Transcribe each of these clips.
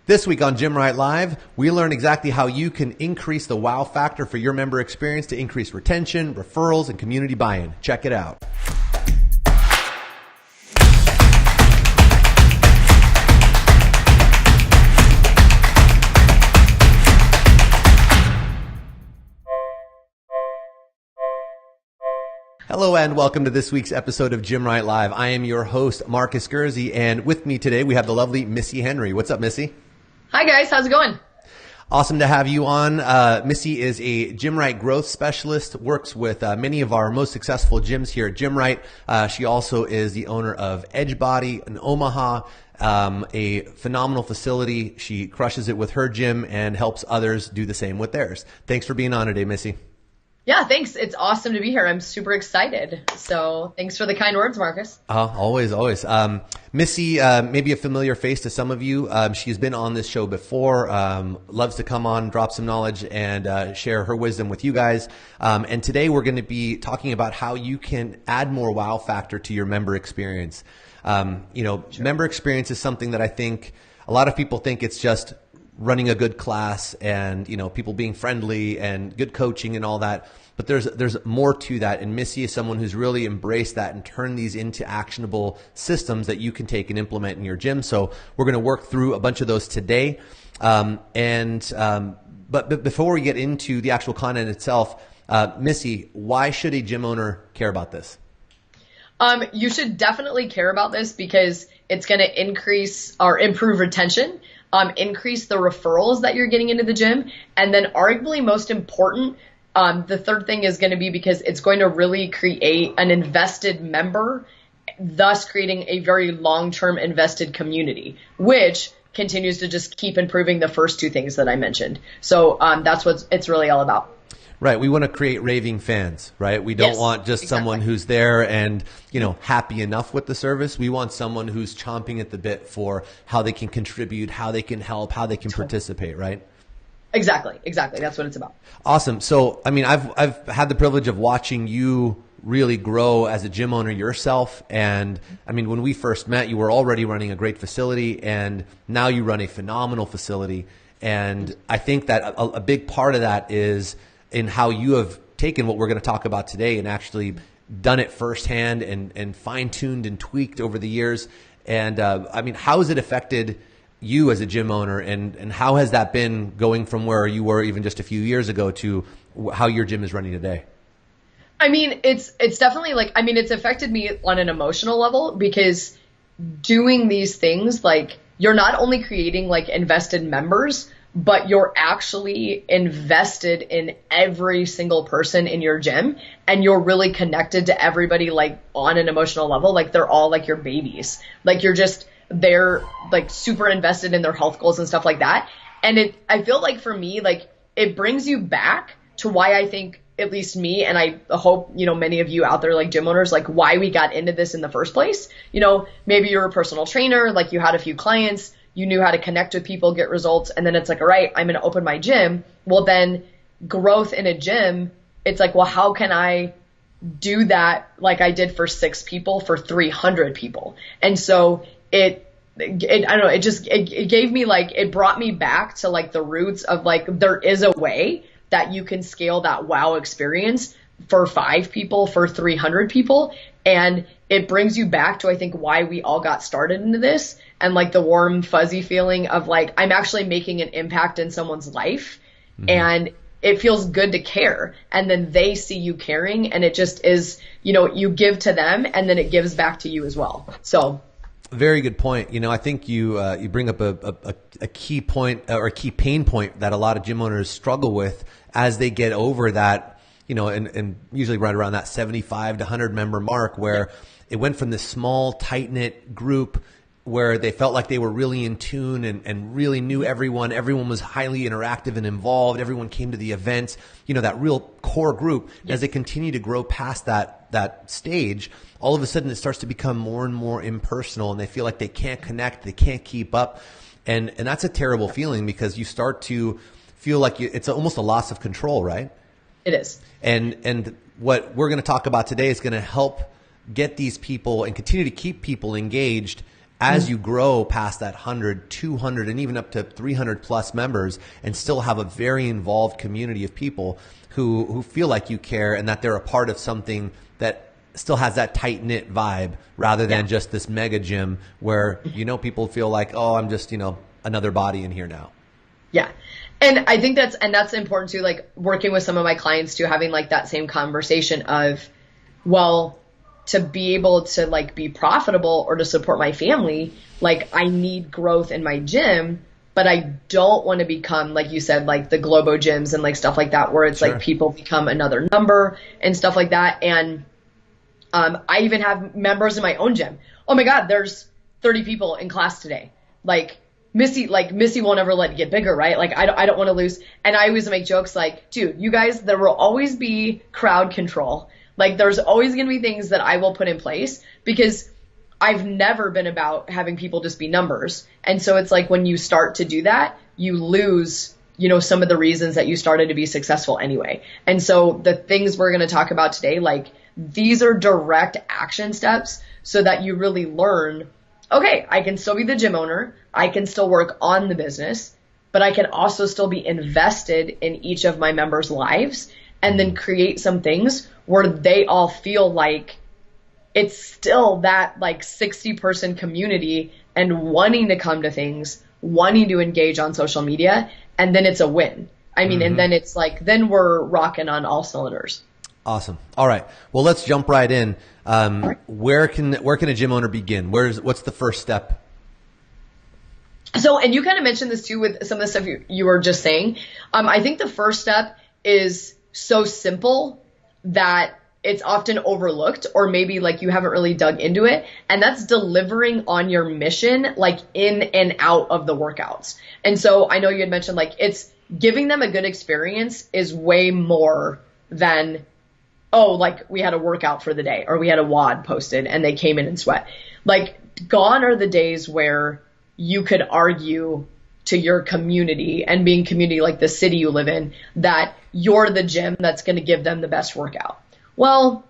This week on Gymwright Live, we learn exactly how you can increase the wow factor for your member experience to increase retention, referrals, and community buy-in. Check it out. Hello and welcome to this week's episode of Gymwright Live. I am your host, Marcus Guerzi, and with me today we have the lovely Missy Henry. What's up, Missy? Hi guys, how's it going? Awesome to have you on. Missy is a Gymwright Growth Specialist, works with many of our most successful gyms here at Gymwright. She also is the owner of Edgebody in Omaha, a phenomenal facility. She crushes it with her gym and helps others do the same with theirs. Thanks for being on today, Missy. Yeah, thanks. It's awesome to be here. I'm super excited. So thanks for the kind words, Marcus. Always. Missy, maybe a familiar face to some of you. She's been on this show before, loves to come on, drop some knowledge, and share her wisdom with you guys. And today we're going to be talking about how you can add more wow factor to your member experience. Member experience is something that I think a lot of people think it's just running a good class and, people being friendly and good coaching and all that. But there's more to that. And Missy is someone who's really embraced that and turned these into actionable systems that you can take and implement in your gym. So we're going to work through a bunch of those today. But before we get into the actual content itself, Missy, why should a gym owner care about this? You should definitely care about this because it's going to increase or improve retention, increase the referrals that you're getting into the gym. And then arguably most important, the third thing is going to be because it's going to really create an invested member, thus creating a very long-term invested community, which continues to just keep improving the first two things that I mentioned. So that's what it's really all about. Right. We want to create raving fans, right? We don't want just someone who's there and, happy enough with the service. We want someone who's chomping at the bit for how they can contribute, how they can help, how they can participate, right? Exactly. That's what it's about. Awesome. So, I've had the privilege of watching you really grow as a gym owner yourself. And when we first met, you were already running a great facility and now you run a phenomenal facility. And I think that a big part of that is in how you have taken what we're going to talk about today and actually done it firsthand and fine-tuned and tweaked over the years. And how has it affected you as a gym owner, and how has that been going from where you were even just a few years ago to how your gym is running today? It's definitely it's affected me on an emotional level because doing these things, you're not only creating invested members, but you're actually invested in every single person in your gym and you're really connected to everybody on an emotional level. They're all your babies. They're super invested in their health goals and stuff like that. And I feel for me, it brings you back to why I think, at least me, and I hope, many of you out there gym owners, why we got into this in the first place. Maybe you're a personal trainer, you had a few clients, you knew how to connect with people, get results, and then it's all right, I'm going to open my gym. Well, then growth in a gym, it's well, how can I do that I did for 6 people for 300 people? And so it gave me it brought me back to the roots of there is a way that you can scale that wow experience for 5 people, for 300 people. And it brings you back to, I think, why we all got started into this and the warm, fuzzy feeling of I'm actually making an impact in someone's life. Mm-hmm. And it feels good to care. And then they see you caring and it just is, you give to them and then it gives back to you as well. So. Very good point. I think you bring up a key point or a key pain point that a lot of gym owners struggle with as they get over that, and usually right around that 75 to 100 member mark where it went from this small, tight-knit group where they felt like they were really in tune and really knew everyone. Everyone was highly interactive and involved. Everyone came to the events, that real core group. Yes. As they continue to grow past that stage, all of a sudden it starts to become more and more impersonal and they feel like they can't connect, they can't keep up. And that's a terrible feeling because you start to feel like it's almost a loss of control, right? It is. And what we're going to talk about today is going to help get these people and continue to keep people engaged as you grow past that 100, 200, and even up to 300 plus members, and still have a very involved community of people who feel like you care and that they're a part of something that still has that tight knit vibe, rather than just this mega gym where, people feel like, oh, I'm just, another body in here now. Yeah. And I think that's important too, like working with some of my clients too, having like that same conversation of, well, to be able to like be profitable or to support my family, like I need growth in my gym, but I don't want to become, like you said, like the Globo gyms and like stuff like that, where it's like people become another number and stuff like that. And I even have members in my own gym. Oh my God, there's 30 people in class today. Missy won't ever let it get bigger, right? Like I don't want to lose. And I always make jokes like, dude, you guys, there will always be crowd control. Like there's always going to be things that I will put in place, because I've never been about having people just be numbers. And so it's like when you start to do that, you lose, some of the reasons that you started to be successful anyway. And so the things we're going to talk about today, like these are direct action steps so that you really learn, okay, I can still be the gym owner. I can still work on the business, but I can also still be invested in each of my members' lives, and then create some things where they all feel like it's still that like 60-person community and wanting to come to things, wanting to engage on social media, and then it's a win. I mean, and then it's like, then we're rocking on all cylinders. Awesome. All right. Well, let's jump right in. Where can a gym owner begin? What's the first step? So, and you kind of mentioned this too with some of the stuff you were just saying. I think the first step is so simple that it's often overlooked, or maybe like you haven't really dug into it. And that's delivering on your mission, like in and out of the workouts. And so I know you had mentioned like it's giving them a good experience is way more than, oh, like we had a workout for the day, or we had a WOD posted and they came in and sweat. Like gone are the days where you could argue to your community, and being community like the city you live in, that you're the gym that's going to give them the best workout. Well,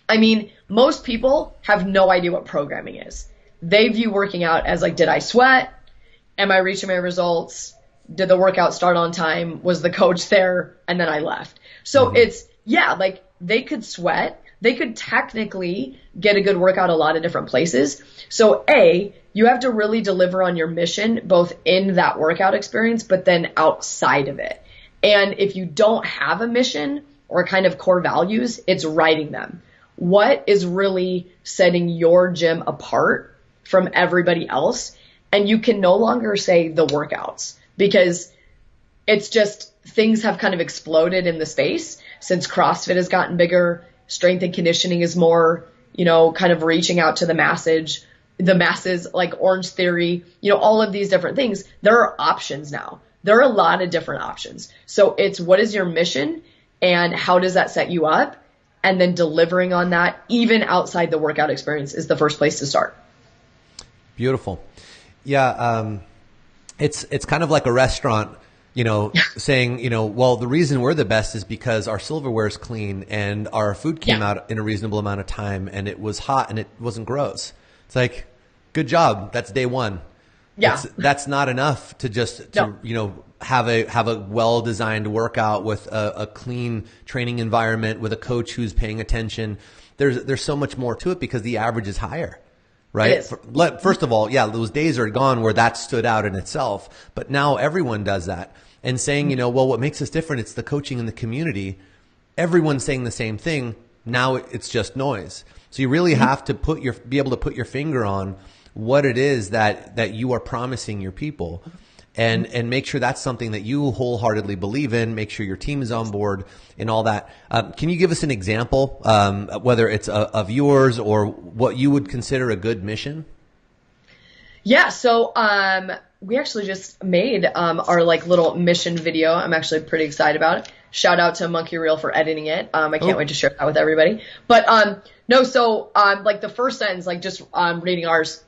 I mean, most people have no idea what programming is. They view working out as like, did I sweat? Am I reaching my results? Did the workout start on time? Was the coach there? And then I left. So it's, like they could sweat. They could technically get a good workout a lot of different places. So you have to really deliver on your mission, both in that workout experience, but then outside of it. And if you don't have a mission or kind of core values, it's writing them. What is really setting your gym apart from everybody else? And you can no longer say the workouts, because it's just things have kind of exploded in the space since CrossFit has gotten bigger. Strength and conditioning is more, kind of reaching out to the masses, like Orange Theory, all of these different things. There are options now. There are a lot of different options. So it's, what is your mission and how does that set you up? And then delivering on that, even outside the workout experience, is the first place to start. Beautiful. Yeah. It's kind of like a restaurant, saying, well, the reason we're the best is because our silverware is clean and our food came out in a reasonable amount of time and it was hot and it wasn't gross. It's like, good job. That's day one. Yeah. That's not enough to just, have a well-designed workout with a clean training environment with a coach who's paying attention. There's so much more to it because the average is higher, right? First of all, those days are gone where that stood out in itself, but now everyone does that. And saying, well, what makes us different? It's the coaching and the community. Everyone's saying the same thing. Now it's just noise. So you really have to be able to put your finger on what it is that you are promising your people, and make sure that's something that you wholeheartedly believe in. Make sure your team is on board and all that. Can you give us an example, whether it's of yours or what you would consider a good mission? Yeah. So, we actually just made, our like little mission video. I'm actually pretty excited about it. Shout out to Monkey Reel for editing it. I can't wait to share that with everybody. But, no, so, like the first sentence, like just, reading ours,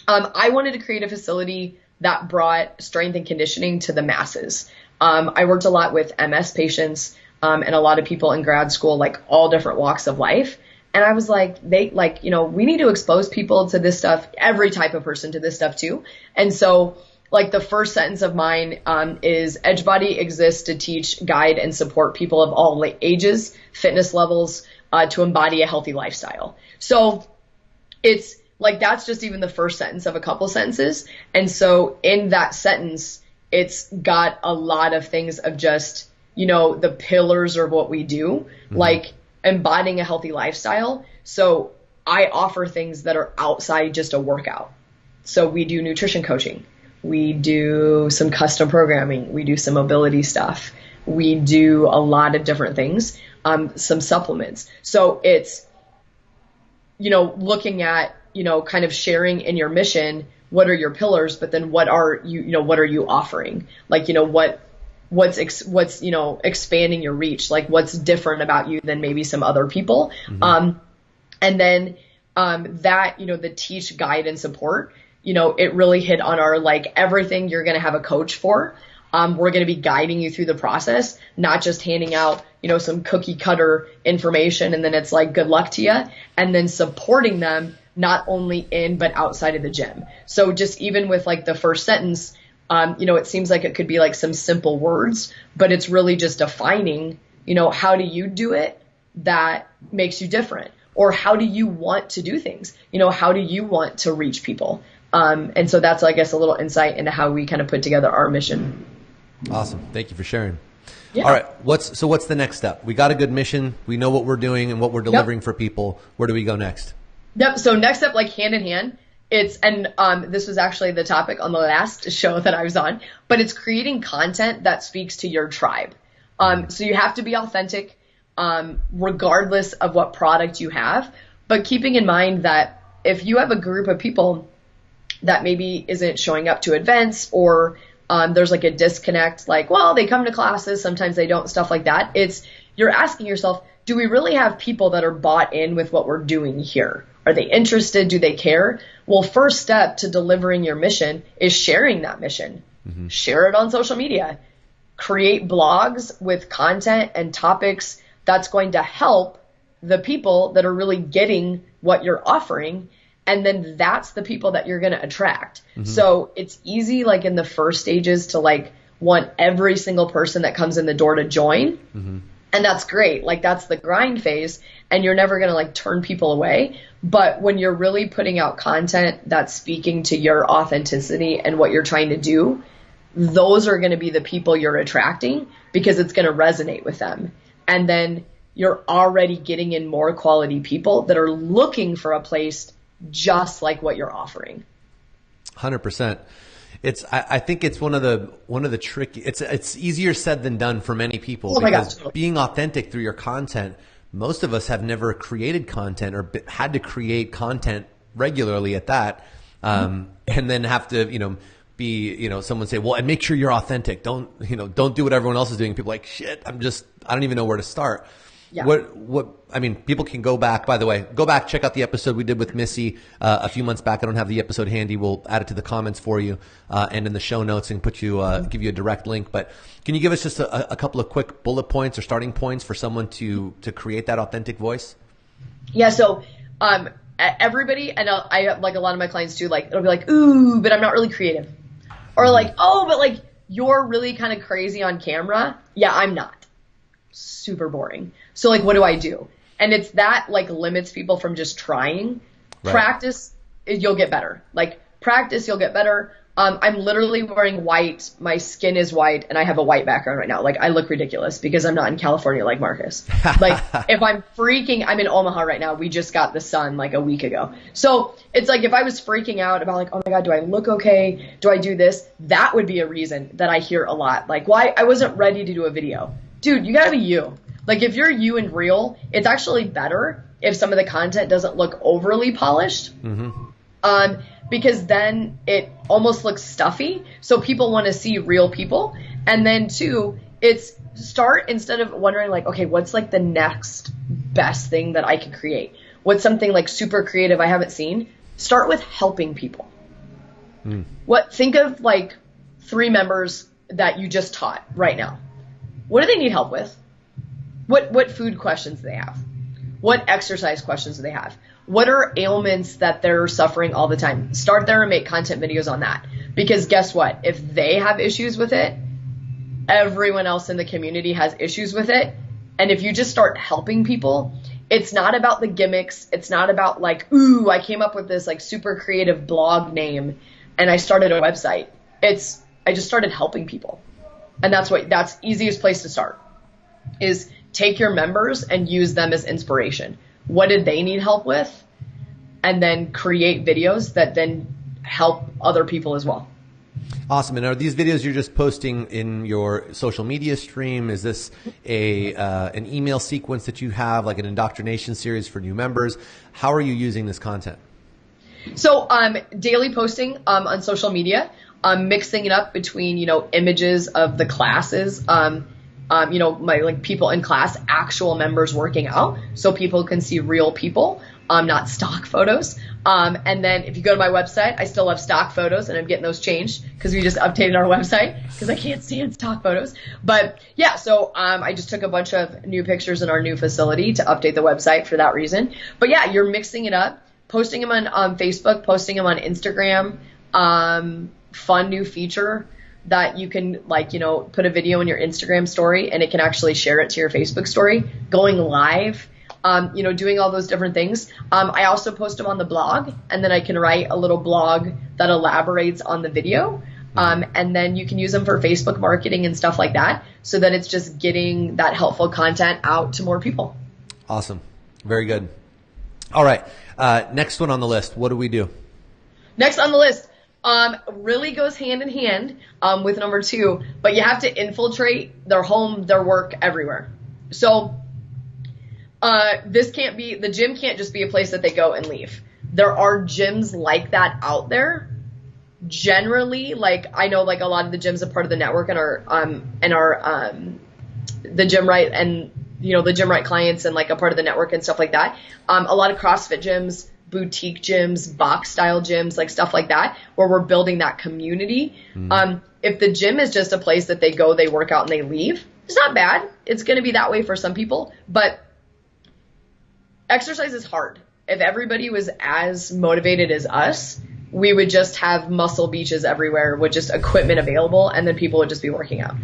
I wanted to create a facility that brought strength and conditioning to the masses. I worked a lot with MS patients, and a lot of people in grad school, like all different walks of life. And I was like, we need to expose people to this stuff, every type of person to this stuff too. And so like the first sentence of mine is Edgebody exists to teach, guide, and support people of all ages, fitness levels, to embody a healthy lifestyle. So it's like, that's just even the first sentence of a couple sentences. And so in that sentence, it's got a lot of things of just, the pillars of what we do, like embodying a healthy lifestyle. So I offer things that are outside just a workout. So we do nutrition coaching. We do some custom programming. We do some mobility stuff. We do a lot of different things, some supplements. So it's, looking at, kind of sharing in your mission, what are your pillars, but then what are you offering? Like, what's expanding your reach? Like what's different about you than maybe some other people? And then, that, the teach, guide, and support, it really hit on our, like, everything you're going to have a coach for. We're going to be guiding you through the process, not just handing out, some cookie cutter information and then it's like, good luck to you, and then supporting them not only in, but outside of the gym. So just even with like the first sentence, it seems like it could be like some simple words, but it's really just defining, how do you do it that makes you different? Or how do you want to do things? How do you want to reach people? And so that's, I guess, a little insight into how we kind of put together our mission. Awesome. Thank you for sharing. Yeah. All right. What's the next step? We got a good mission. We know what we're doing and what we're delivering for people. Where do we go next? Yep. So next up, like hand in hand, this was actually the topic on the last show that I was on, but it's creating content that speaks to your tribe. So you have to be authentic, regardless of what product you have, but keeping in mind that if you have a group of people that maybe isn't showing up to events, or there's like a disconnect, like, well, they come to classes, sometimes they don't, stuff like that. You're asking yourself, do we really have people that are bought in with what we're doing here? Are they interested? Do they care? Well, first step to delivering your mission is sharing that mission. Share it on social media. Create blogs with content and topics that's going to help the people that are really getting what you're offering. And then that's the people that you're going to attract. So it's easy, like in the first stages, to like want every single person that comes in the door to join. And that's great. Like that's the grind phase, and you're never going to like turn people away. But when you're really putting out content that's speaking to your authenticity and what you're trying to do, those are going to be the people you're attracting, because it's going to resonate with them. And then you're already getting in more quality people that are looking for a place just like what you're offering. 100%. I think it's one of the tricky, it's easier said than done for many people, because being authentic through your content, most of us have never created content or had to create content regularly at that. And then have to, be, someone say, well, and make sure you're authentic. Don't do what everyone else is doing. People are like, shit, I don't even know where to start. Yeah. People can go back, by the way, check out the episode we did with Missy a few months back. I don't have the episode handy. We'll add it to the comments for you and in the show notes, and give you a direct link. But can you give us just a couple of quick bullet points or starting points for someone to create that authentic voice? Yeah. So, everybody, and I like a lot of my clients too, like, it'll be like, ooh, but I'm not really creative. Or like, oh, but like, you're really kind of crazy on camera. Yeah, I'm not. Super boring. So like, what do I do? And it's that like limits people from just trying. Right. Practice, you'll get better. Like practice, you'll get better. I'm literally wearing white. My skin is white, and I have a white background right now. Like I look ridiculous because I'm not in California like Marcus. Like if I'm in Omaha right now. We just got the sun like a week ago. So it's like if I was freaking out about like, oh my God, do I look okay? Do I do this? That would be a reason that I hear a lot. Like why I wasn't ready to do a video. Dude, you gotta be you. Like if you're you and real, it's actually better if some of the content doesn't look overly polished. Because then it almost looks stuffy. So people want to see real people. And then two, it's start, instead of wondering like, okay, what's like the next best thing that I could create? What's something like super creative I haven't seen? Start with helping people. Think of like 3 members that you just taught right now. What do they need help with? What food questions do they have? What exercise questions do they have? What are ailments that they're suffering all the time? Start there and make content videos on that. Because guess what? If they have issues with it, everyone else in the community has issues with it. And if you just start helping people, it's not about the gimmicks. It's not about like, ooh, I came up with this like super creative blog name and I started a website. I just started helping people. And that's easiest place to start is take your members and use them as inspiration. What did they need help with? And then create videos that then help other people as well. Awesome. And are these videos you're just posting in your social media stream? Is this an email sequence that you have, like an indoctrination series for new members? How are you using this content? So daily posting on social media, mixing it up between, images of the classes, my like people in class, actual members working out so people can see real people, not stock photos. And then if you go to my website, I still have stock photos and I'm getting those changed because we just updated our website because I can't stand stock photos. But yeah, so I just took a bunch of new pictures in our new facility to update the website for that reason. But yeah, you're mixing it up, posting them on Facebook, posting them on Instagram, fun new feature that you can put a video in your Instagram story and it can actually share it to your Facebook story, going live, doing all those different things. I also post them on the blog and then I can write a little blog that elaborates on the video. And then you can use them for Facebook marketing and stuff like that so that it's just getting that helpful content out to more people. Awesome. Very good. All right. Next one on the list. What do we do? Next on the list. Really goes hand in hand with number 2, but you have to infiltrate their home, their work, everywhere. So the gym can't just be a place that they go and leave. There are gyms like that out there. Generally, I know a lot of the gyms are part of the network and the Gymwright and the Gymwright clients and a part of the network and stuff like that. A lot of CrossFit gyms, boutique gyms, box style gyms, stuff like that, where we're building that community. If the gym is just a place that they go, they work out and they leave, it's not bad. It's going to be that way for some people, but exercise is hard. If everybody was as motivated as us, we would just have muscle beaches everywhere with just equipment available and then people would just be working out.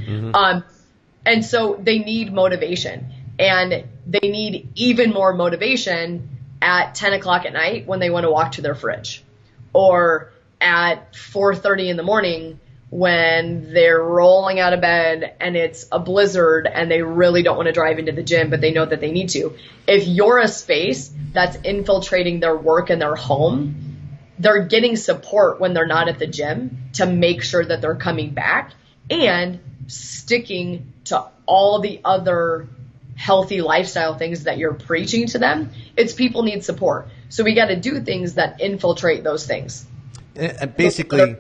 And so they need motivation, and they need even more motivation at 10 o'clock at night when they want to walk to their fridge, or at 4:30 in the morning when they're rolling out of bed and it's a blizzard and they really don't want to drive into the gym, but they know that they need to. If you're a space that's infiltrating their work and their home, they're getting support when they're not at the gym to make sure that they're coming back and sticking to all the other healthy lifestyle things that you're preaching to them. It's people need support. So we got to do things that infiltrate those things. And basically,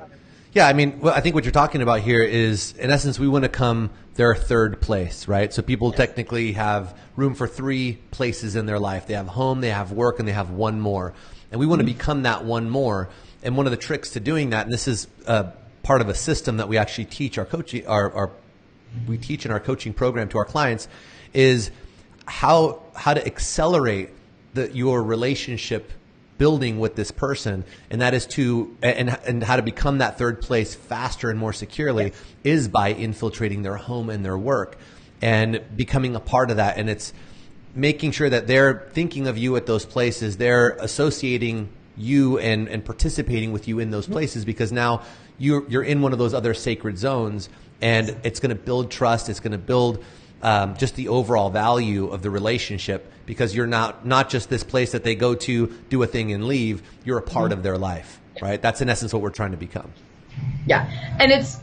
yeah, I mean, I think what you're talking about here is, in essence, we want to come their third place, right? So people technically have room for 3 places in their life. They have home, they have work, and they have one more. And we want to become that one more. And one of the tricks to doing that, and this is part of a system that we actually teach we teach in our coaching program to our clients, is how to accelerate your relationship building with this person, and that is and how to become that third place faster and more securely is by infiltrating their home and their work and becoming a part of that. And it's making sure that they're thinking of you at those places, they're associating you and participating with you in those places, because now you're in one of those other sacred zones, and it's going to build trust. It's going to build just the overall value of the relationship, because you're not just this place that they go to, do a thing and leave. You're a part of their life, right? That's in essence what we're trying to become. Yeah. And it's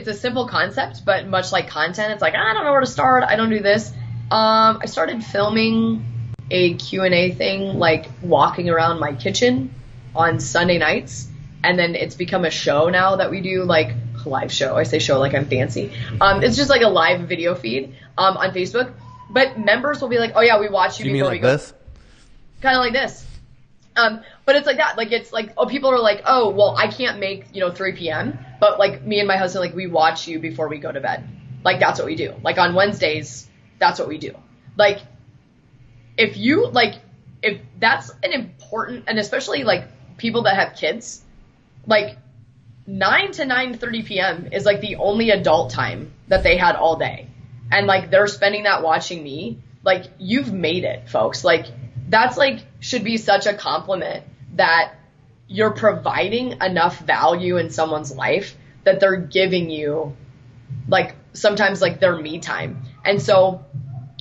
a simple concept, but much like content, it's I don't know where to start. I don't do this. I started filming a Q&A thing, walking around my kitchen on Sunday nights. And then it's become a show now that we do, a live show. I say show like I'm fancy. It's just a live video feed on Facebook. But members will be oh yeah, we watch you before we go. This? Kind of like this. But it's like that. It's people are oh, well, I can't make, 3 p.m. But me and my husband, we watch you before we go to bed. That's what we do. On Wednesdays, that's what we do. if you like, if that's an important, and especially like people that have kids, like 9 to 9:30 p.m. is like the only adult time that they had all day. And like they're spending that watching me, like you've made it, folks. Like that's like should be such a compliment that you're providing enough value in someone's life that they're giving you like sometimes like their me time. And so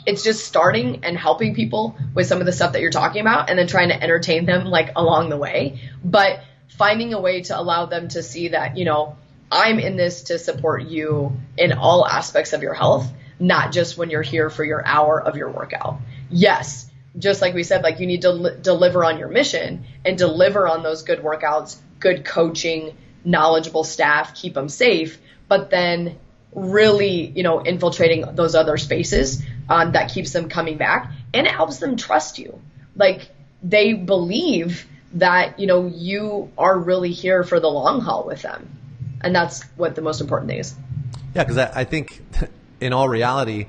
it's just starting and helping people with some of the stuff that you're talking about and then trying to entertain them like along the way, but finding a way to allow them to see that, you know, I'm in this to support you in all aspects of your health, not just when you're here for your hour of your workout. Yes, just like we said, like you need to deliver on your mission and deliver on those good workouts, good coaching, knowledgeable staff, keep them safe, but then really, you know, infiltrating those other spaces that keeps them coming back, and it helps them trust you. Like they believe that, you know, you are really here for the long haul with them. And that's what the most important thing is. Yeah, because I think in all reality,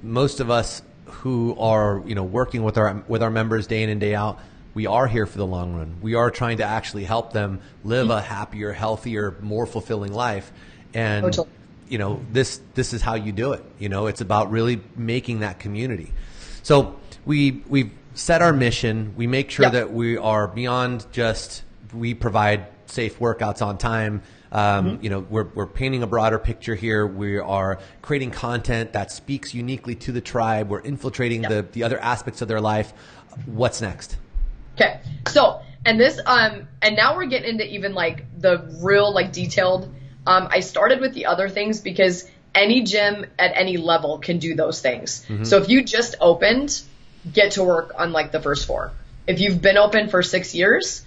most of us who are, you know, working with our members day in and day out, we are here for the long run. We are trying to actually help them live a happier, healthier, more fulfilling life. And you know, this is how you do it. You know, it's about really making that community. So we've set our mission. We make sure that we are beyond just we provide safe workouts on time. You know, we're painting a broader picture here. We are creating content that speaks uniquely to the tribe. We're infiltrating the other aspects of their life. What's next? Okay. So, and this, and now we're getting into even like the real like detailed. I started with the other things because any gym at any level can do those things. So if you just opened, get to work on like the first 4. If you've been open for 6 years,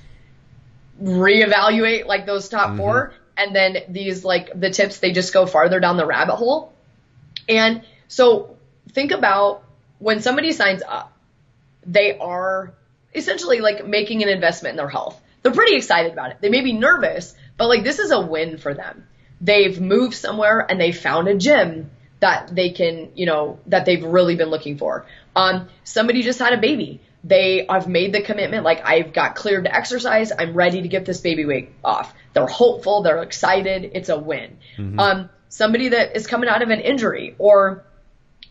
reevaluate like those top 4. And then these like the tips, they just go farther down the rabbit hole. And so think about when somebody signs up, they are essentially like making an investment in their health. They're pretty excited about it. They may be nervous, but like this is a win for them. They've moved somewhere and they found a gym that they can, you know, that they've really been looking for. Somebody just had a baby. They have made the commitment, like I've got cleared to exercise. I'm ready to get this baby weight off. They're hopeful. They're excited. It's a win. Somebody that is coming out of an injury, or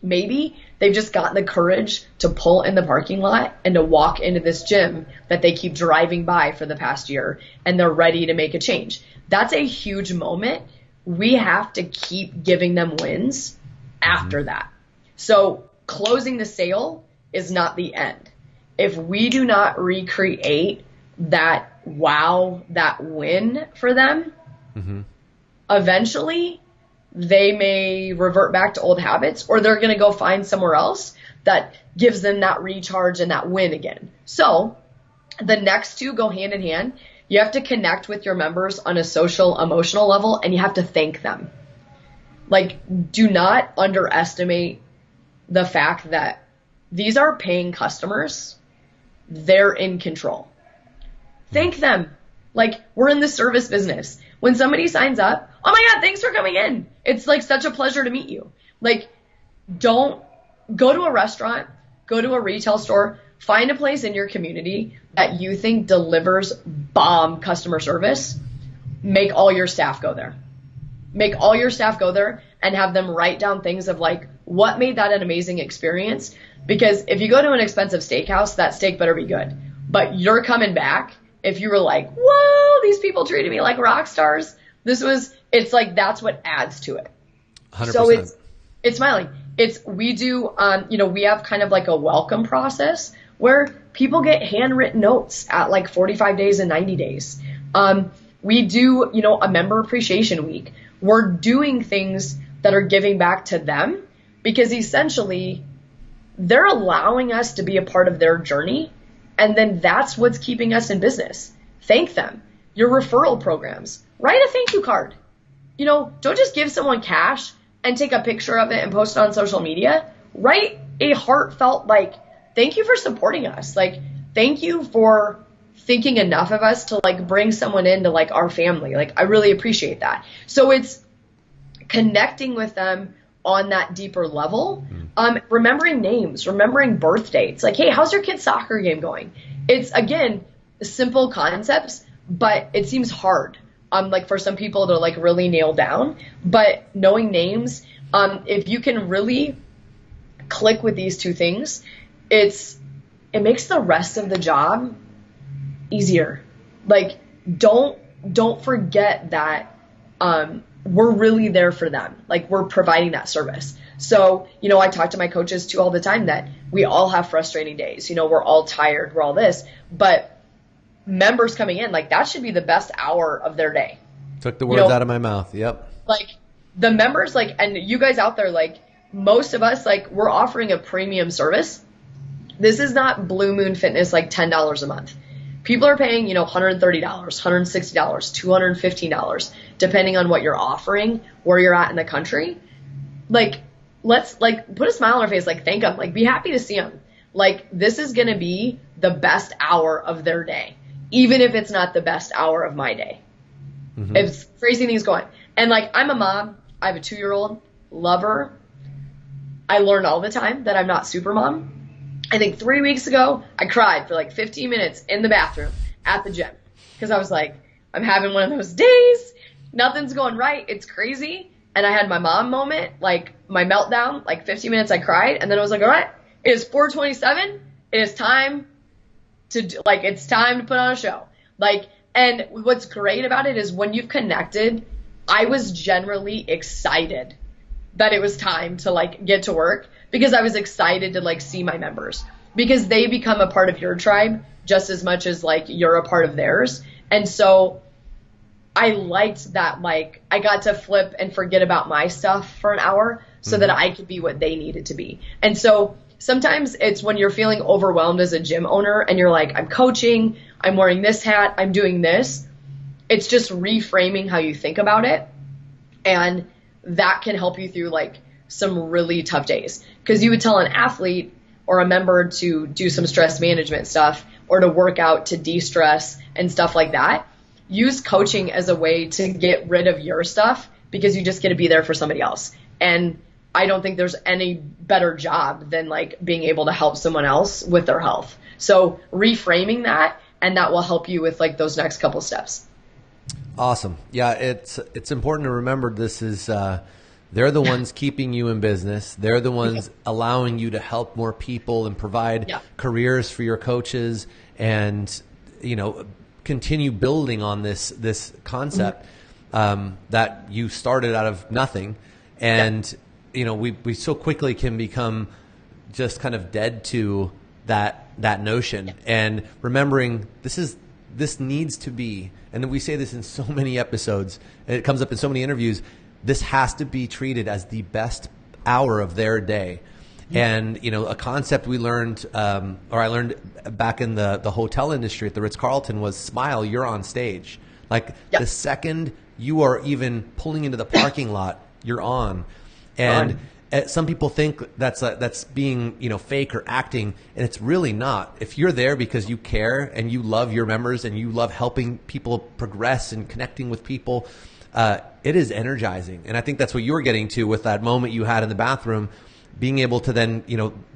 maybe they've just gotten the courage to pull in the parking lot and to walk into this gym that they keep driving by for the past year, and they're ready to make a change. That's a huge moment. We have to keep giving them wins after that. So closing the sale is not the end. If we do not recreate that wow, that win for them, eventually they may revert back to old habits, or they're going to go find somewhere else that gives them that recharge and that win again. So the next 2 go hand in hand. You have to connect with your members on a social, emotional level, and you have to thank them. Like, do not underestimate the fact that these are paying customers. They're in control. Thank them. Like, we're in the service business. When somebody signs up, oh my God, thanks for coming in. It's like such a pleasure to meet you. Like, don't go to a restaurant, go to a retail store, find a place in your community that you think delivers bomb customer service. Make all your staff go there. Make all your staff go there and have them write down things of like, what made that an amazing experience? Because if you go to an expensive steakhouse, that steak better be good. But you're coming back if you were like, whoa, these people treated me like rock stars. It's like, that's what adds to it. 100%. So it's smiling. We do, you know, we have kind of like a welcome process where people get handwritten notes at like 45 days and 90 days. We do, you know, a member appreciation week. We're doing things that are giving back to them because essentially they're allowing us to be a part of their journey. And then that's what's keeping us in business. Thank them. Your referral programs. Write a thank you card. You know, don't just give someone cash and take a picture of it and post it on social media. Write a heartfelt, like, thank you for supporting us. Like, thank you for thinking enough of us to like bring someone into like our family. Like, I really appreciate that. So it's connecting with them on that deeper level Remembering names, remembering birth dates. Like, hey, how's your kid's soccer game going? It's, again, simple concepts, but it seems hard. Like for some people to like really nail down, but knowing names, if you can really click with these two things, it makes the rest of the job easier. Like, don't forget that we're really there for them. Like, we're providing that service. So, I talk to my coaches too all the time that we all have frustrating days. We're all tired, we're all this, but members coming in, like, that should be the best hour of their day. Took the words out of my mouth. Yep. Like, the members, like, and you guys out there, like, most of us, like, we're offering a premium service. This is not Blue Moon Fitness, like $10 a month. People are paying, $130, $160, $215, depending on what you're offering, where you're at in the country. Like, let's, like, put a smile on our face, like, thank them, like, be happy to see them. Like, this is going to be the best hour of their day, even if it's not the best hour of my day. Mm-hmm. It's crazy things going. And, like, I'm a mom. I have a 2-year-old. Love her. I learn all the time that I'm not super mom. I think 3 weeks ago, I cried for like 15 minutes in the bathroom at the gym because I was like, I'm having one of those days. Nothing's going right. It's crazy. And I had my mom moment, like my meltdown, like 15 minutes I cried. And then I was like, all right, it is 4:27. It is time it's time to put on a show. Like, and what's great about it is when you've connected, I was generally excited that it was time to like get to work because I was excited to like see my members because they become a part of your tribe just as much as like you're a part of theirs. And so I liked that, like, I got to flip and forget about my stuff for an hour so that I could be what they needed to be. And so sometimes it's when you're feeling overwhelmed as a gym owner and you're like, I'm coaching, I'm wearing this hat, I'm doing this. It's just reframing how you think about it. And that can help you through like some really tough days. Because you would tell an athlete or a member to do some stress management stuff or to work out to de-stress and stuff like that. Use coaching as a way to get rid of your stuff because you just get to be there for somebody else. And I don't think there's any better job than like being able to help someone else with their health. So reframing that, and that will help you with like those next couple steps. Awesome. Yeah, it's important to remember this is they're the ones keeping you in business. They're the ones allowing you to help more people and provide careers for your coaches and, continue building on this concept that you started out of nothing. And, we so quickly can become just kind of dead to that notion and remembering this needs to be, and we say this in so many episodes, and it comes up in so many interviews, this has to be treated as the best hour of their day. And, a concept we learned, or I learned back in the hotel industry at the Ritz-Carlton was smile, you're on stage. Like the second you are even pulling into the parking lot, you're on. And some people think that's being, fake or acting, and it's really not. If you're there because you care and you love your members and you love helping people progress and connecting with people, it is energizing. And I think that's what you were getting to with that moment you had in the bathroom, being able to then,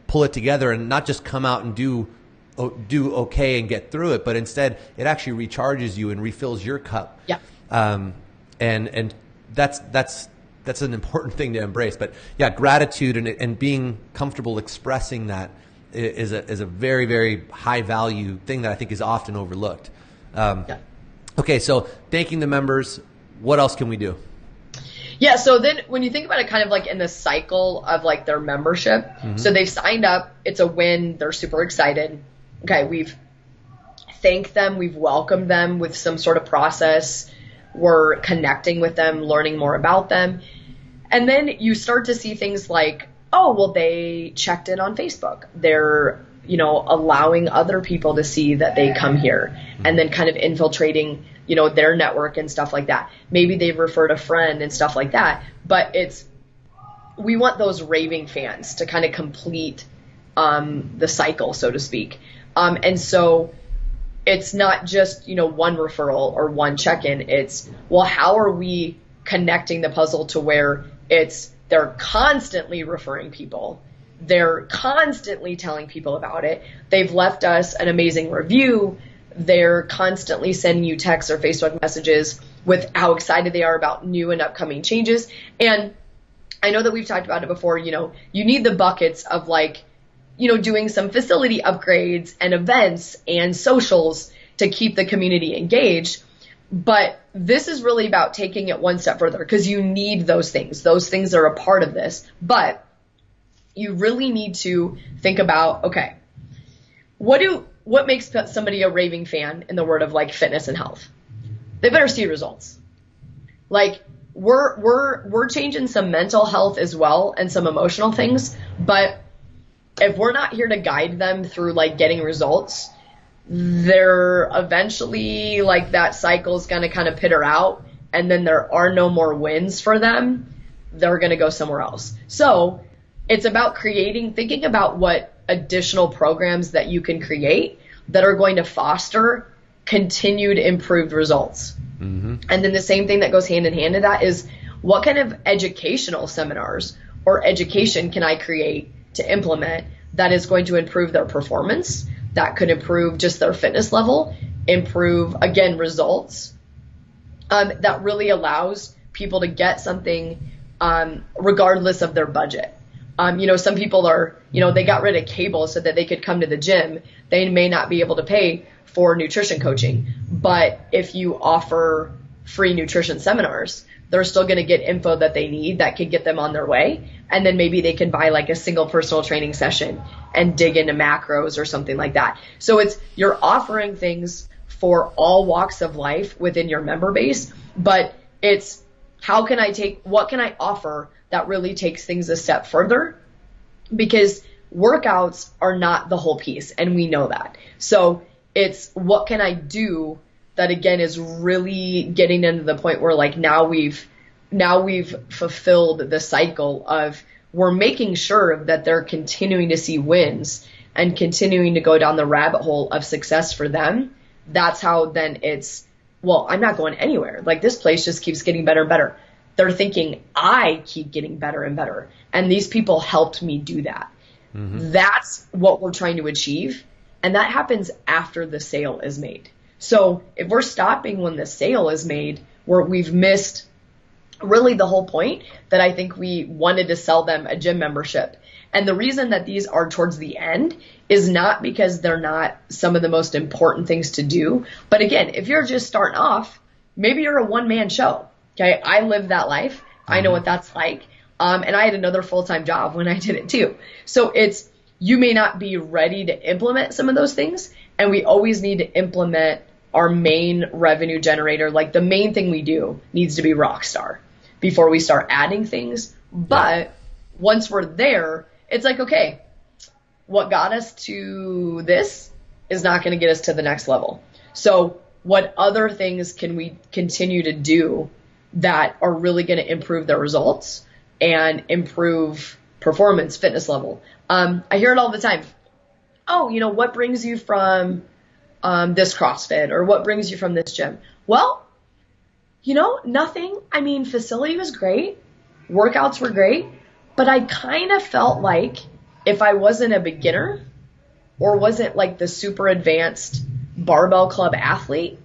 pull it together and not just come out and do okay and get through it, but instead it actually recharges you and refills your cup. Yeah. And that's an important thing to embrace. But yeah, gratitude and being comfortable expressing that is a very, very high value thing that I think is often overlooked. Okay. So thanking the members, what else can we do? Yeah, so then when you think about it kind of like in the cycle of like their membership, so they've signed up, it's a win, they're super excited. Okay, we've thanked them, we've welcomed them with some sort of process, we're connecting with them, learning more about them. And then you start to see things like, oh, well, they checked in on Facebook. They're, allowing other people to see that they come here and then kind of infiltrating their network and stuff like that. Maybe they've referred a friend and stuff like that. But we want those raving fans to kind of complete the cycle, so to speak. And so it's not just, one referral or one check-in. It's, well, how are we connecting the puzzle to where they're constantly referring people They're constantly telling people about it. They've left us an amazing review. They're constantly sending you texts or Facebook messages with how excited they are about new and upcoming changes. And I know that we've talked about it before, you need the buckets of like, doing some facility upgrades and events and socials to keep the community engaged. But this is really about taking it one step further, because you need those things. Those things are a part of this. But you really need to think about, okay, what makes somebody a raving fan in the world of like fitness and health? They better see results. Like we're changing some mental health as well and some emotional things, but if we're not here to guide them through like getting results, they're eventually like that cycle is going to kind of peter out, and then there are no more wins for them. They're going to go somewhere else. So it's about thinking about what additional programs that you can create that are going to foster continued improved results. Mm-hmm. And then the same thing that goes hand in hand to that is, what kind of educational seminars or education can I create to implement that is going to improve their performance, that could improve just their fitness level, improve, again, results, that really allows people to get something regardless of their budget. Some people are, they got rid of cable so that they could come to the gym. They may not be able to pay for nutrition coaching, but if you offer free nutrition seminars, they're still going to get info that they need that could get them on their way. And then maybe they can buy like a single personal training session and dig into macros or something like that. So you're offering things for all walks of life within your member base, but it's what can I offer that really takes things a step further? Because workouts are not the whole piece, and we know that. So it's what can I do that, again, is really getting into the point where like now we've fulfilled the cycle of, we're making sure that they're continuing to see wins and continuing to go down the rabbit hole of success for them. That's how then I'm not going anywhere. Like, this place just keeps getting better and better. They're thinking, I keep getting better and better. And these people helped me do that. Mm-hmm. That's what we're trying to achieve. And that happens after the sale is made. So if we're stopping when the sale is made, we've missed really the whole point that I think we wanted to sell them a gym membership. And the reason that these are towards the end is not because they're not some of the most important things to do. But again, if you're just starting off, maybe you're a one-man show. Okay, I lived that life. I know what that's like. And I had another full-time job when I did it too. So you may not be ready to implement some of those things. And we always need to implement our main revenue generator. Like, the main thing we do needs to be rock star before we start adding things. But once we're there, it's like, okay, what got us to this is not going to get us to the next level. So what other things can we continue to do that are really going to improve their results and improve performance, fitness level? I hear it all the time. Oh, what brings you from this CrossFit, or what brings you from this gym? Well, nothing. I mean, facility was great. Workouts were great. But I kind of felt like if I wasn't a beginner or wasn't like the super advanced barbell club athlete,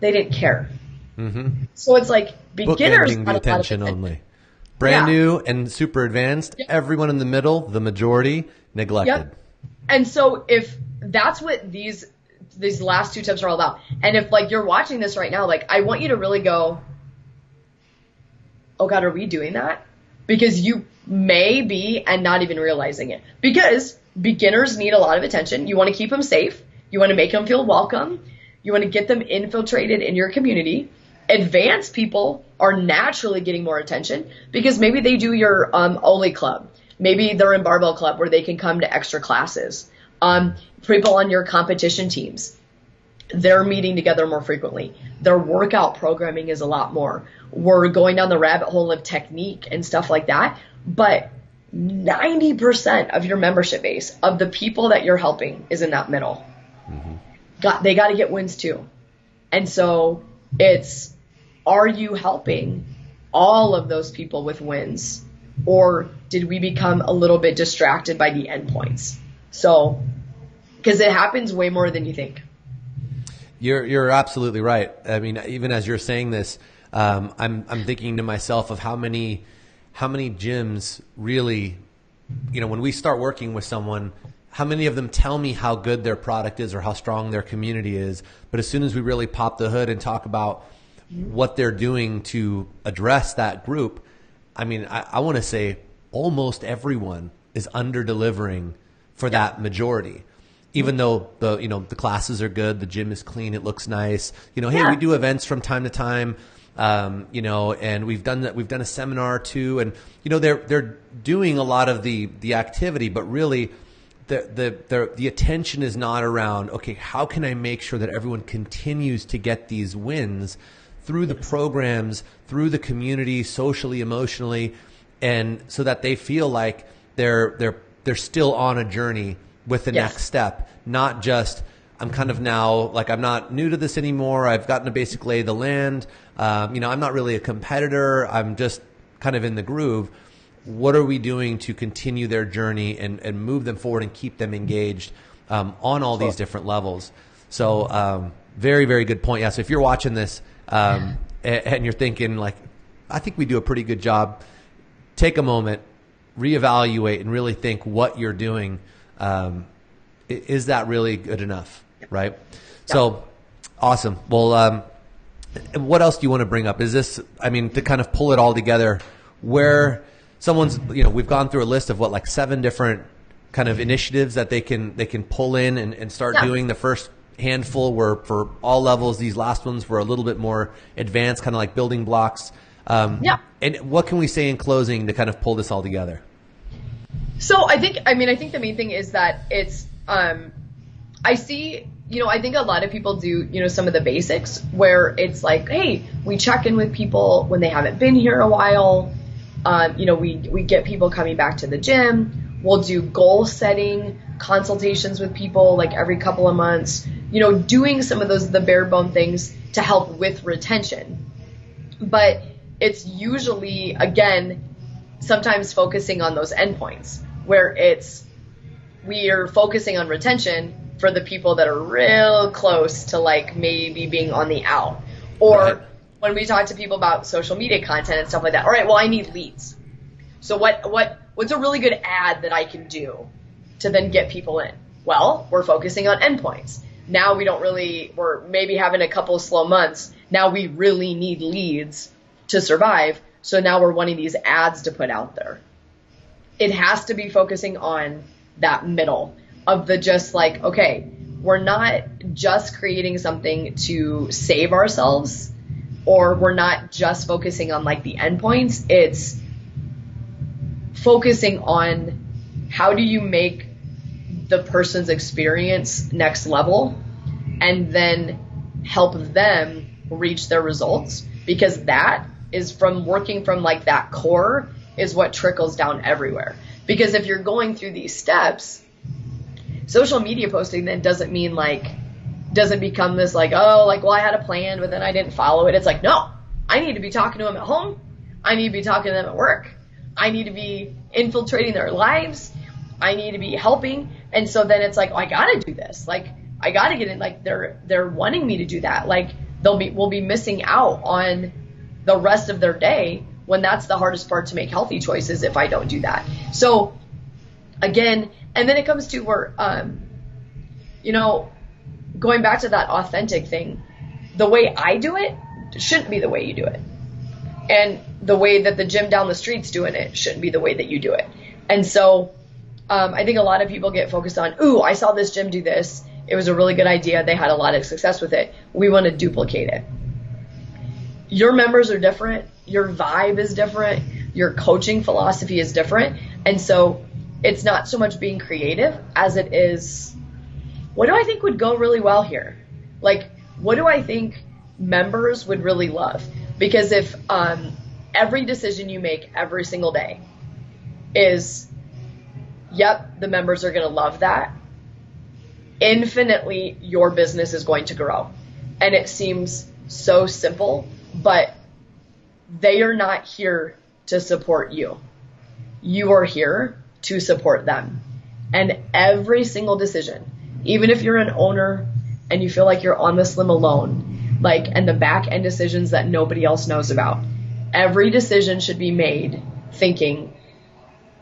they didn't care. Mm-hmm. So it's like beginners bookending the attention only. Brand new and super advanced, everyone in the middle, the majority, neglected. Yep. And so if that's what these last two tips are all about, and if like you're watching this right now, like, I want you to really go, oh God, are we doing that? Because you may be and not even realizing it. Because beginners need a lot of attention. You want to keep them safe. You want to make them feel welcome. You want to get them infiltrated in your community. Advanced people are naturally getting more attention because maybe they do your Oli club. Maybe they're in barbell club where they can come to extra classes. People on your competition teams, they're meeting together more frequently. Their workout programming is a lot more. We're going down the rabbit hole of technique and stuff like that. But 90% of your membership base, of the people that you're helping, is in that middle. Mm-hmm. They got to get wins too. And so are you helping all of those people with wins or did we become a little bit distracted by the endpoints? So, because it happens way more than you think. You're absolutely right. I mean, even as you're saying this, I'm thinking to myself of how many gyms really, when we start working with someone, how many of them tell me how good their product is or how strong their community is, but as soon as we really pop the hood and talk about what they're doing to address that group, I mean, I want to say almost everyone is under delivering for that majority. Even though the classes are good, the gym is clean, it looks nice. Hey, we do events from time to time, and we've done a seminar too, and they're doing a lot of the activity, but really the attention is not around, okay, how can I make sure that everyone continues to get these wins through the programs, through the community, socially, emotionally, and so that they feel like they're still on a journey with the next step, not just I'm kind of now like I'm not new to this anymore. I've gotten to basic lay of the land. I'm not really a competitor. I'm just kind of in the groove. What are we doing to continue their journey and move them forward and keep them engaged on all these different levels? So very, very good point. Yeah. So if you're watching this and you're thinking like, I think we do a pretty good job, take a moment, reevaluate, and really think what you're doing. Is that really good enough? Right. Yeah. So awesome. Well, what else do you want to bring up? Is this, to kind of pull it all together, where someone's, we've gone through a list of like 7 different kind of initiatives that they can pull in and start doing. The first handful were for all levels. These last ones were a little bit more advanced, kind of like building blocks. And what can we say in closing to kind of pull this all together? So I think the main thing is that it's, I see, I think a lot of people do, some of the basics where it's like, hey, we check in with people when they haven't been here a while. We get people coming back to the gym. We'll do goal setting consultations with people like every couple of months, doing some of the bare bone things to help with retention. But it's usually, again, sometimes focusing on those endpoints where we are focusing on retention for the people that are real close to like maybe being on the out. Or when we talk to people about social media content and stuff like that, all right, well, I need leads. So what's a really good ad that I can do to then get people in? Well, we're focusing on endpoints. Now we're maybe having a couple of slow months. Now we really need leads to survive. So now we're wanting these ads to put out there. It has to be focusing on that middle of the just like, okay, we're not just creating something to save ourselves, or we're not just focusing on like the endpoints. It's focusing on how do you make the person's experience next level and then help them reach their results, because that is from working from like that core is what trickles down everywhere. Because if you're going through these steps, social media posting then doesn't become this like, oh, like, well, I had a plan, but then I didn't follow it. It's like, no, I need to be talking to them at home. I need to be talking to them at work. I need to be infiltrating their lives. I need to be helping. And so then it's like, oh, I got to do this. Like, I got to get in. Like, they're wanting me to do that. Like, we'll be missing out on the rest of their day when that's the hardest part to make healthy choices if I don't do that. So again, and then it comes to where, going back to that authentic thing, the way I do it shouldn't be the way you do it. And the way that the gym down the street's doing it shouldn't be the way that you do it. And so I think a lot of people get focused on, ooh, I saw this gym do this. It was a really good idea. They had a lot of success with it. We want to duplicate it. Your members are different. Your vibe is different. Your coaching philosophy is different. And so it's not so much being creative as it is, what do I think would go really well here? Like, what do I think members would really love? Because if every decision you make every single day is, yep, the members are going to love that, infinitely your business is going to grow. And it seems so simple, but they are not here to support you. you are here to support them. And every single decision, even if you're an owner and you feel like you're on the slim alone, like, and the back end decisions that nobody else knows about, every decision should be made thinking,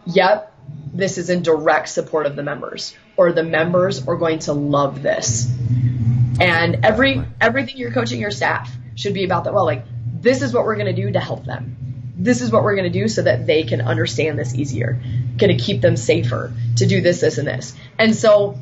yep, this is in direct support of the members, or the members are going to love this. And everything you're coaching your staff should be about that. Well, like, this is what we're going to do to help them. This is what we're going to do so that they can understand this easier, going to keep them safer, to do this, this, and this. And so,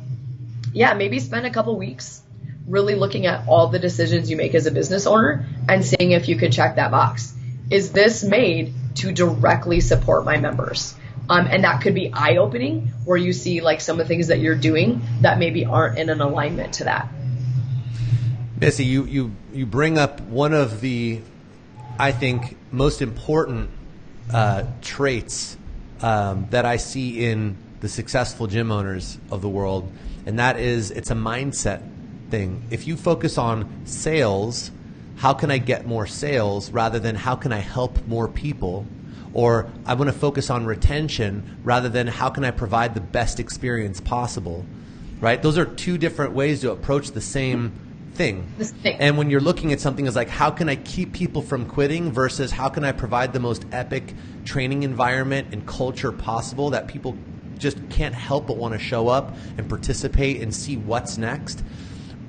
yeah, maybe spend a couple weeks really looking at all the decisions you make as a business owner and seeing if you could check that box. Is this made to directly support my members? And that could be eye-opening, where you see like some of the things that you're doing that maybe aren't in an alignment to that. Missy, you bring up one of the, I think, most important traits that I see in the successful gym owners of the world, and that is it's a mindset thing. If you focus on sales, how can I get more sales, rather than how can I help more people, or I want to focus on retention rather than how can I provide the best experience possible, right? Those are two different ways to approach the same thing. And when you're looking at something as like, how can I keep people from quitting versus how can I provide the most epic training environment and culture possible that people just can't help but want to show up and participate and see what's next,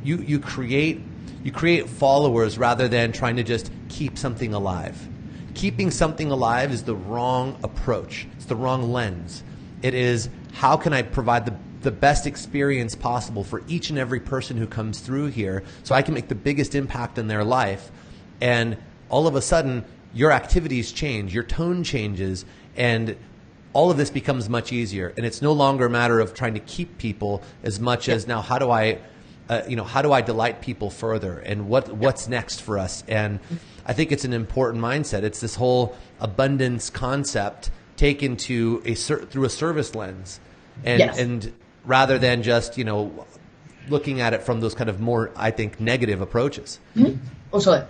you create followers rather than trying to just keep something alive. Keeping something alive is the wrong approach. It's the wrong lens. It is, how can I provide the best experience possible for each and every person who comes through here so I can make the biggest impact in their life. And all of a sudden, your activities change, your tone changes, and all of this becomes much easier. And it's no longer a matter of trying to keep people as much as now how do I delight people further, and what's next for us? And I think it's an important mindset. It's this whole abundance concept taken to through a service lens, and rather than just looking at it from those kind of more, I think, negative approaches. Mm-hmm. Absolutely.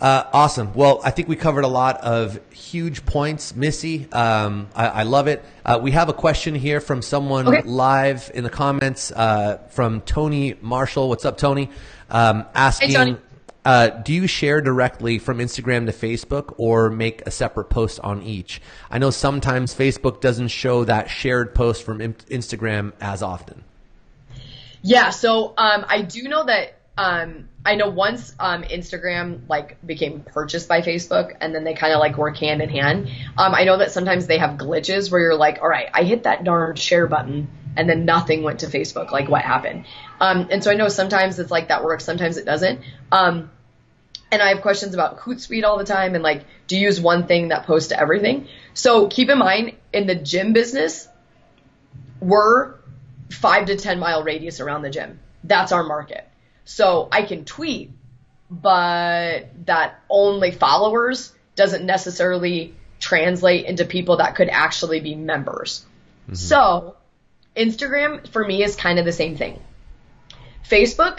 Awesome. Well, I think we covered a lot of huge points, Missy. I love it. We have a question here from someone live in the comments from Tony Marshall. What's up, Tony? Asking, hey, Tony. Do you share directly from Instagram to Facebook or make a separate post on each? I know sometimes Facebook doesn't show that shared post from Instagram as often. Yeah, so I do know that I know once Instagram became purchased by Facebook, and then they kind of work hand in hand. I know that sometimes they have glitches where you're like, all right, I hit that darn share button and then nothing went to Facebook. Like, what happened? And so I know sometimes it's like that works, sometimes it doesn't. And I have questions about Hootsuite all the time, and do you use one thing that posts to everything? So keep in mind, in the gym business, we're 5 to 10 mile radius around the gym. That's our market. So I can tweet, but that only followers doesn't necessarily translate into people that could actually be members. Mm-hmm. So Instagram for me is kind of the same thing. Facebook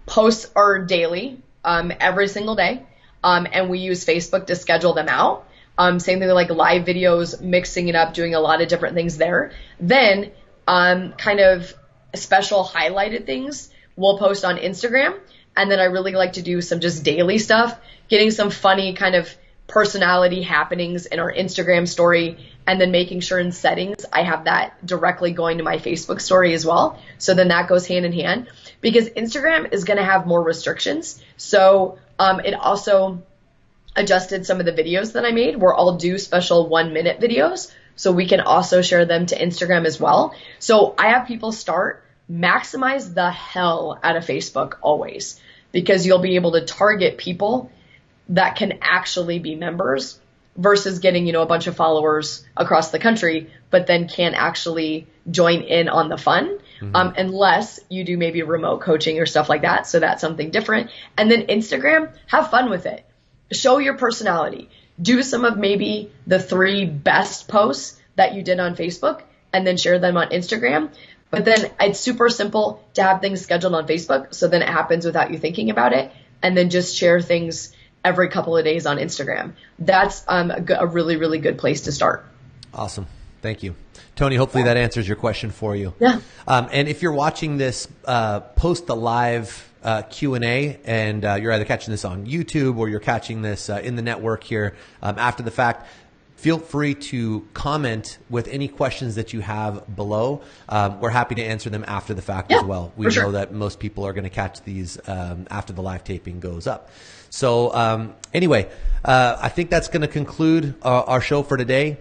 posts are daily, every single day. And we use Facebook to schedule them out. Same thing like live videos, mixing it up, doing a lot of different things there. Then kind of special highlighted things we'll post on Instagram. And then I really like to do some just daily stuff, getting some funny kind of personality happenings in our Instagram story, and then making sure in settings I have that directly going to my Facebook story as well. So then that goes hand in hand, because Instagram is going to have more restrictions. So it also adjusted some of the videos that I made where I'll do special 1-minute videos. So we can also share them to Instagram as well. So I have people maximize the hell out of Facebook always, because you'll be able to target people that can actually be members versus getting, a bunch of followers across the country, but then can't actually join in on the fun, unless you do maybe remote coaching or stuff like that. So that's something different. And then Instagram, have fun with it. Show your personality. Do some of maybe the 3 best posts that you did on Facebook and then share them on Instagram. But then it's super simple to have things scheduled on Facebook, so then it happens without you thinking about it, and then just share things every couple of days on Instagram. That's a really, really good place to start. Awesome. Thank you. Tony, hopefully that answers your question for you. Yeah. And if you're watching this post the live Q&A and you're either catching this on YouTube or you're catching this in the network here after the fact, feel free to comment with any questions that you have below. We're happy to answer them after the fact as well. We know that most people are going to catch these after the live taping goes up. So anyway, I think that's going to conclude our show for today.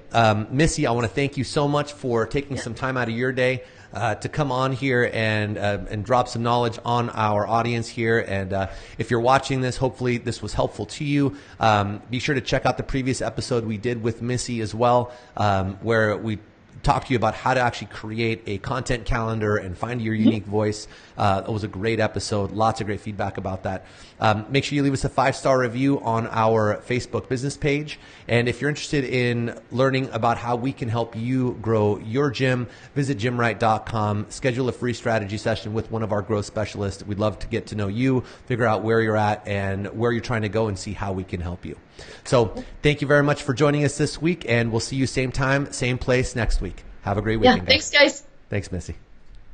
Missy, I want to thank you so much for taking some time out of your day to come on here and drop some knowledge on our audience here. And if you're watching this, hopefully this was helpful to you. Be sure to check out the previous episode we did with Missy as well, where we talk to you about how to actually create a content calendar and find your unique voice. It was a great episode. Lots of great feedback about that. Make sure you leave us a 5-star review on our Facebook business page. And if you're interested in learning about how we can help you grow your gym, visit gymwright.com, schedule a free strategy session with one of our growth specialists. We'd love to get to know you, figure out where you're at and where you're trying to go and see how we can help you. So thank you very much for joining us this week, and we'll see you same time, same place next week. Have a great weekend. Thanks, guys. Thanks, Missy.